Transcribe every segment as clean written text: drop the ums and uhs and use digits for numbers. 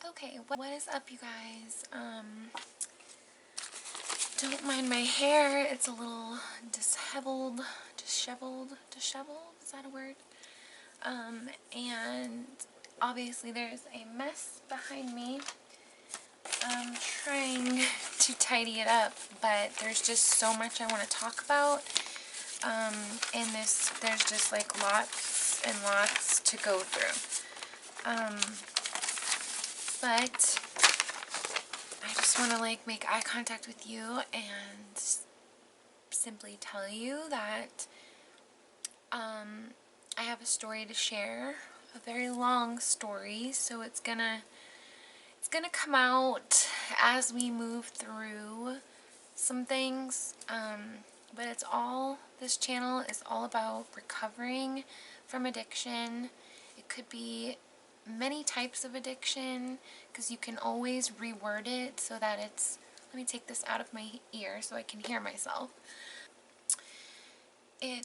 Okay, what is up, you guys? Don't mind my hair. It's a little disheveled, disheveled, is that a word? And obviously there's a mess behind me. I'm trying to tidy it up, but there's just so much I want to talk about. And there's just like lots and lots to go through. But I just want to like make eye contact with you and simply tell you that I have a story to share, a very long story, so it's gonna come out as we move through some things, but this channel is all about recovering from addiction. It could be many types of addiction, because you can always reword it so that it's, let me take this out of my ear so I can hear myself. You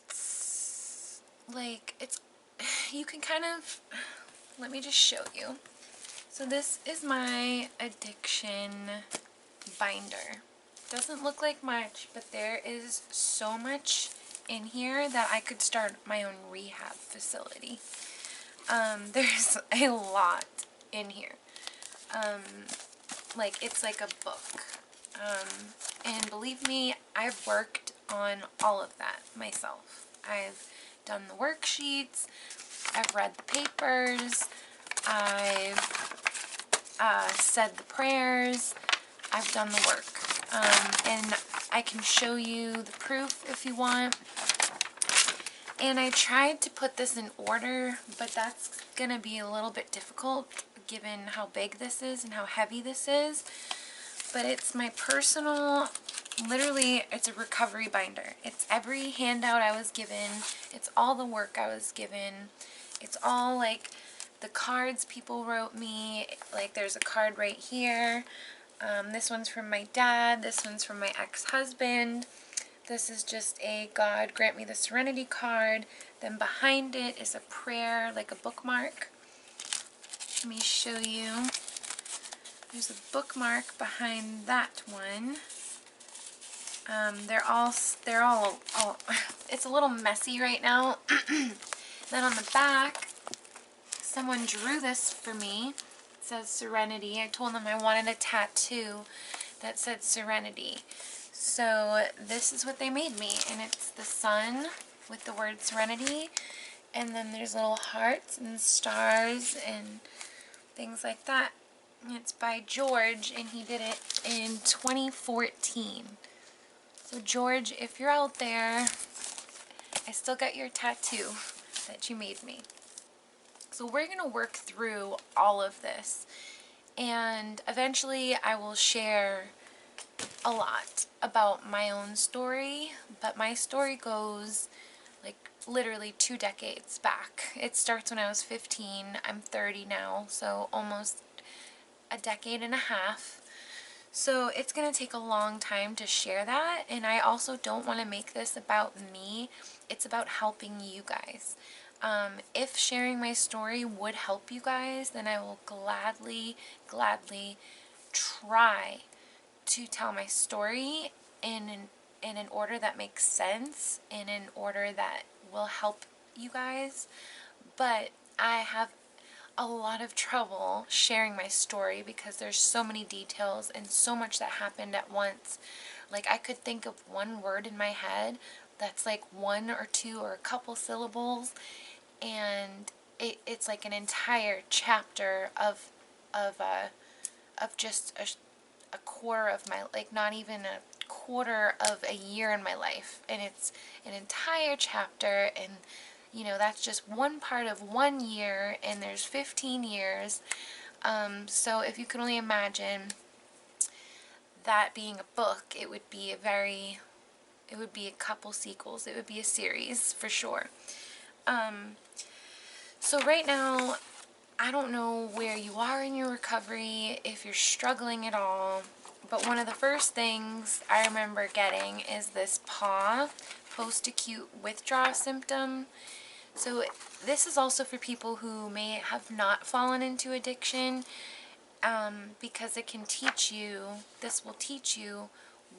can kind of, let me just show you. So this is my addiction binder. Doesn't look like much, but there is so much in here that I could start my own rehab facility. There's a lot in here. It's like a book. And believe me, I've worked on all of that myself. I've done the worksheets, I've read the papers, I've said the prayers, I've done the work. And I can show you the proof if you want. And I tried to put this in order, but that's going to be a little bit difficult given how big this is and how heavy this is. But it's my personal, literally, it's a recovery binder. It's every handout I was given. It's all the work I was given. It's all like the cards people wrote me. Like there's a card right here. This one's from my dad. This one's from my ex-husband. This is just a God grant me the serenity card. Then behind it is a prayer, like a bookmark. Let me show you. There's a bookmark behind that one. They're all it's a little messy right now. Then on the back, someone drew this for me. It says Serenity. I told them I wanted a tattoo that said Serenity. So this is what they made me, and it's the sun with the word Serenity, and then there's little hearts and stars and things like that. And it's by George, and he did it in 2014. So George, if you're out there, I still got your tattoo that you made me. So we're going to work through all of this, and eventually I will share a lot about my own story, but my story goes like literally 2 decades back. It starts when I was 15. I'm 30 now, so almost a decade and a half. So it's going to take a long time to share that, and I also don't want to make this about me. It's about helping you guys. If sharing my story would help you guys, then I will gladly try to tell my story in an order that makes sense, in an order that will help you guys. But I have a lot of trouble sharing my story because there's so many details and so much that happened at once. Like I could think of one word in my head that's like 1 or 2 or a couple syllables, and it's like an entire chapter of just a quarter of my, like not even a quarter of a year in my life, and it's an entire chapter, and you know that's just one part of 1 year, and there's 15 years. So if you can only imagine that being a book, it would be a couple sequels. It would be a series for sure. So right now, I don't know where you are in your recovery, if you're struggling at all, but one of the first things I remember getting is this Paws, post-acute withdrawal symptom. So this is also for people who may have not fallen into addiction. because it can teach you, this will teach you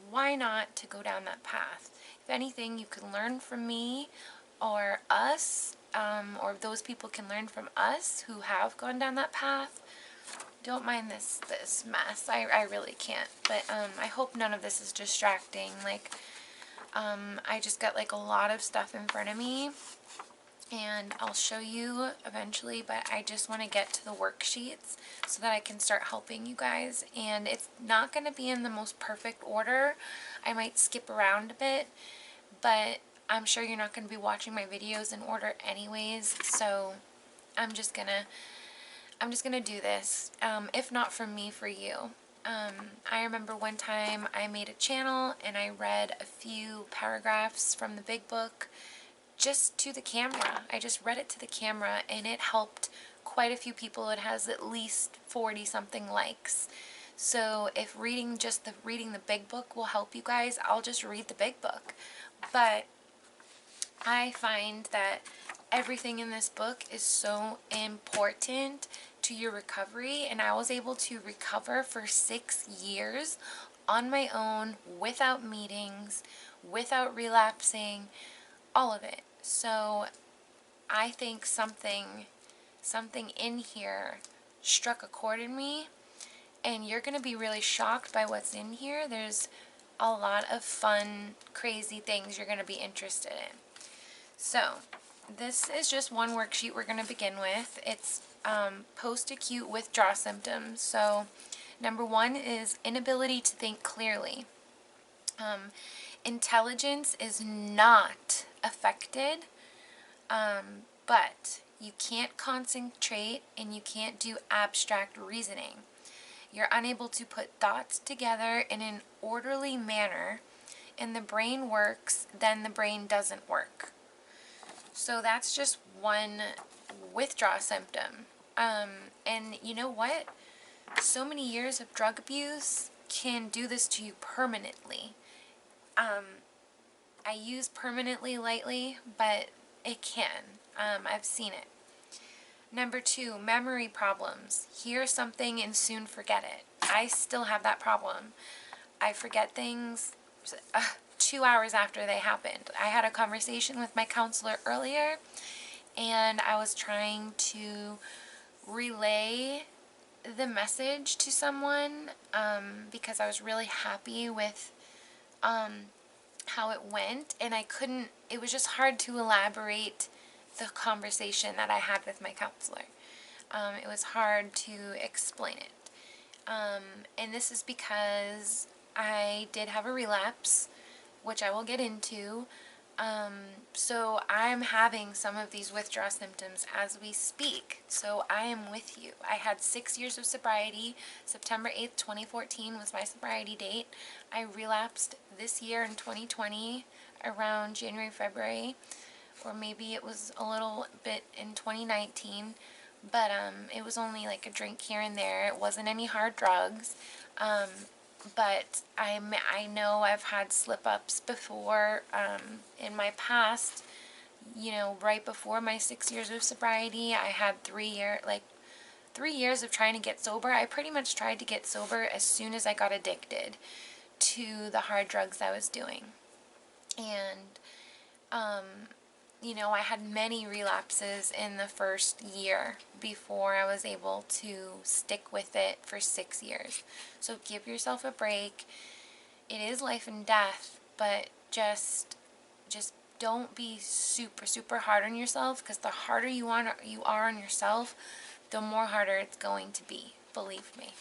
why not to go down that path. If anything, you can learn from me or us, or those people can learn from us who have gone down that path. Don't mind this mess. I really can't. But I hope none of this is distracting. Like, I just got like a lot of stuff in front of me, and I'll show you eventually, but I just want to get to the worksheets so that I can start helping you guys. And it's not going to be in the most perfect order. I might skip around a bit, but I'm sure you're not going to be watching my videos in order anyways, so I'm just gonna do this, if not for me, for you. I remember one time I made a channel and I read a few paragraphs from the big book just to the camera. I just read it to the camera, and it helped quite a few people. It has at least 40 something likes. So if reading the big book will help you guys, I'll just read the big book. But I find that everything in this book is so important to your recovery, and I was able to recover for 6 years on my own, without meetings, without relapsing, all of it. So I think something in here struck a chord in me, and you're going to be really shocked by what's in here. There's a lot of fun, crazy things you're going to be interested in. So this is just one worksheet we're going to begin with. It's post-acute withdrawal symptoms. So number 1 is inability to think clearly. Intelligence is not affected, but you can't concentrate and you can't do abstract reasoning. You're unable to put thoughts together in an orderly manner, and the brain works, then the brain doesn't work. So that's just one withdrawal symptom. And you know what? So many years of drug abuse can do this to you permanently. I use permanently lightly, but it can. I've seen it. Number 2, memory problems. Hear something and soon forget it. I still have that problem. I forget things 2 hours after they happened. I had a conversation with my counselor earlier, and I was trying to relay the message to someone because I was really happy with how it went, and I couldn't, it was just hard to elaborate the conversation that I had with my counselor. It was hard to explain it. And this is because I did have a relapse, which I will get into. So I'm having some of these withdrawal symptoms as we speak. So I am with you. I had 6 years of sobriety. September 8th, 2014 was my sobriety date. I relapsed this year in 2020 around January, February, or maybe it was a little bit in 2019. But it was only like a drink here and there. It wasn't any hard drugs. But I know I've had slip-ups before in my past. You know, right before my 6 years of sobriety, I had 3 years of trying to get sober. I pretty much tried to get sober as soon as I got addicted to the hard drugs I was doing. And you know, I had many relapses in the first year before I was able to stick with it for 6 years. So give yourself a break. It is life and death, but just don't be super, super hard on yourself, because the harder you are on yourself, the more harder it's going to be. Believe me.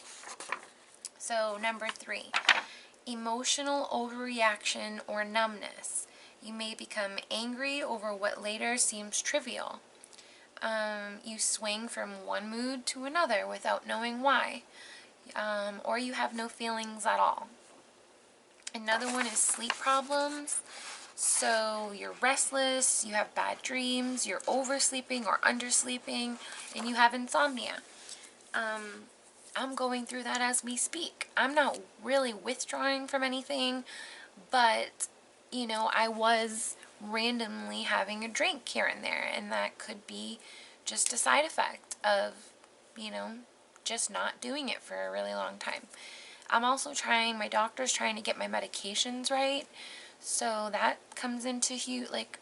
So number 3, emotional overreaction or numbness. You may become angry over what later seems trivial. You swing from one mood to another without knowing why. Or you have no feelings at all. Another one is sleep problems. So you're restless, you have bad dreams, you're oversleeping or undersleeping, and you have insomnia. I'm going through that as we speak. I'm not really withdrawing from anything, but you know, I was randomly having a drink here and there, and that could be just a side effect of, you know, just not doing it for a really long time. I'm also trying, my doctor's trying to get my medications right, so that comes into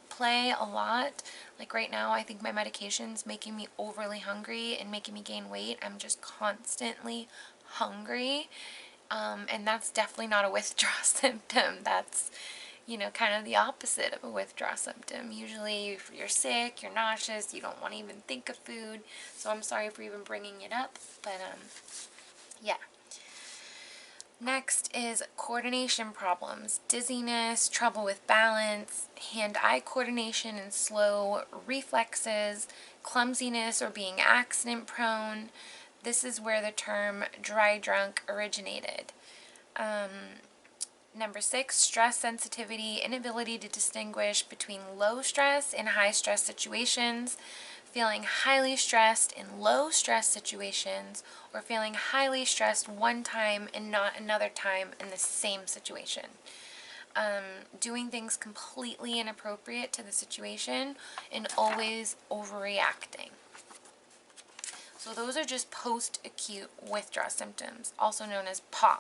play a lot. Like right now, I think my medication's making me overly hungry and making me gain weight. I'm just constantly hungry, and that's definitely not a withdrawal symptom. That's, you know, kind of the opposite of a withdrawal symptom. Usually if you're sick, you're nauseous, you don't want to even think of food. So I'm sorry for even bringing it up, but yeah. Next is coordination problems, dizziness, trouble with balance, hand-eye coordination and slow reflexes, clumsiness or being accident prone. This is where the term dry drunk originated. Number 6, stress sensitivity, inability to distinguish between low stress and high stress situations, feeling highly stressed in low stress situations, or feeling highly stressed one time and not another time in the same situation. Doing things completely inappropriate to the situation and always overreacting. So those are just post-acute withdrawal symptoms, also known as PAW.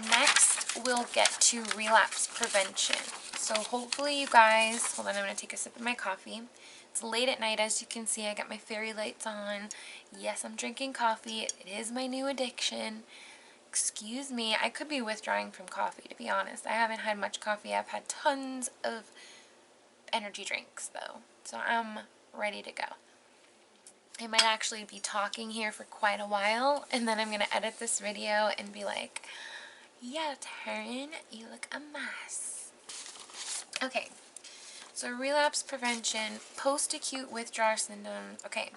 Next, we'll get to relapse prevention. So hopefully you guys, hold on, I'm going to take a sip of my coffee. It's late at night, as you can see. I got my fairy lights on. Yes, I'm drinking coffee. It is my new addiction. Excuse me, I could be withdrawing from coffee, to be honest. I haven't had much coffee. I've had tons of energy drinks, though. So I'm ready to go. I might actually be talking here for quite a while, and then I'm going to edit this video and be like, yeah, Taryn, you look a mess. Okay, so relapse prevention, post-acute withdrawal syndrome. Okay,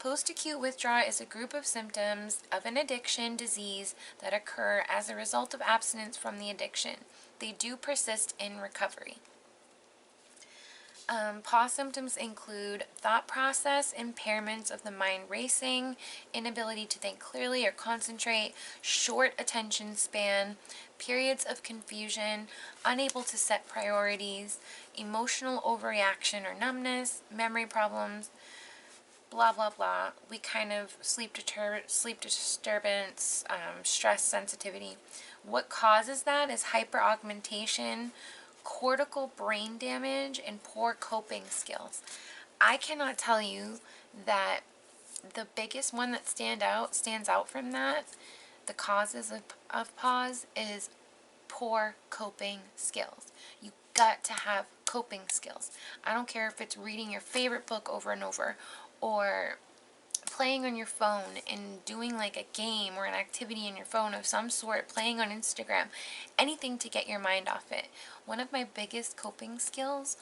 post-acute withdrawal is a group of symptoms of an addiction disease that occur as a result of abstinence from the addiction. They do persist in recovery. PAW symptoms include thought process impairments of the mind racing, inability to think clearly or concentrate, short attention span, periods of confusion, unable to set priorities, emotional overreaction or numbness, memory problems, blah, blah, blah. We kind of sleep disturbance, stress sensitivity. What causes that is hyperaugmentation, cortical brain damage, and poor coping skills. I cannot tell you that the biggest one that stands out from that, the causes of PAWS, is poor coping skills. You got to have coping skills. I don't care if it's reading your favorite book over and over, or playing on your phone and doing like a game or an activity in your phone of some sort, playing on Instagram, anything to get your mind off it. One of my biggest coping skills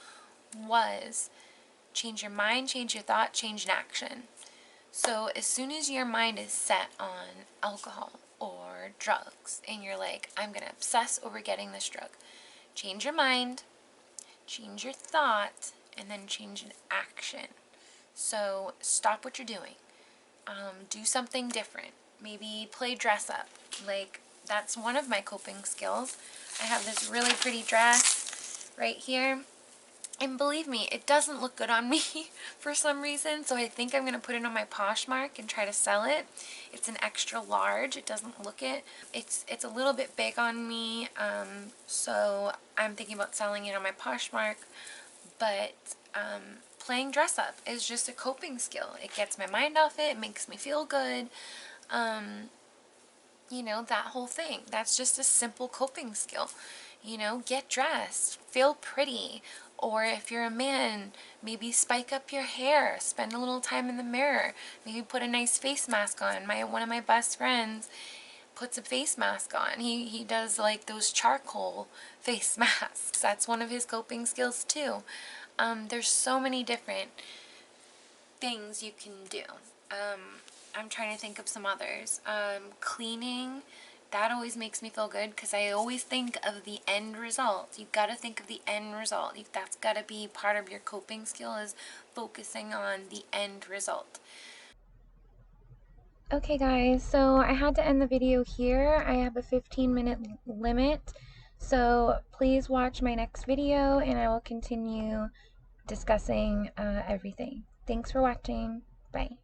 was change your mind, change your thought, change an action. So as soon as your mind is set on alcohol or drugs and you're like, I'm going to obsess over getting this drug, change your mind, change your thought, and then change an action. So stop what you're doing. Do something different. Maybe play dress up. Like, that's one of my coping skills. I have this really pretty dress right here. And believe me, it doesn't look good on me for some reason, so I think I'm going to put it on my Poshmark and try to sell it. It's an extra large. It doesn't look it. It's a little bit big on me, so I'm thinking about selling it on my Poshmark. But playing dress up is just a coping skill. It gets my mind off it. It makes me feel good. You know, that whole thing. That's just a simple coping skill. You know, get dressed. Feel pretty. Or if you're a man, maybe spike up your hair. Spend a little time in the mirror. Maybe put a nice face mask on. One of my best friends puts a face mask on. He does like those charcoal face masks. That's one of his coping skills too. There's so many different things you can do. I'm trying to think of some others. Cleaning, that always makes me feel good because I always think of the end result. You've got to think of the end result. That's got to be part of your coping skill, is focusing on the end result. Okay guys, so I had to end the video here. I have a 15-minute limit, so please watch my next video and I will continue discussing everything. Thanks for watching. Bye.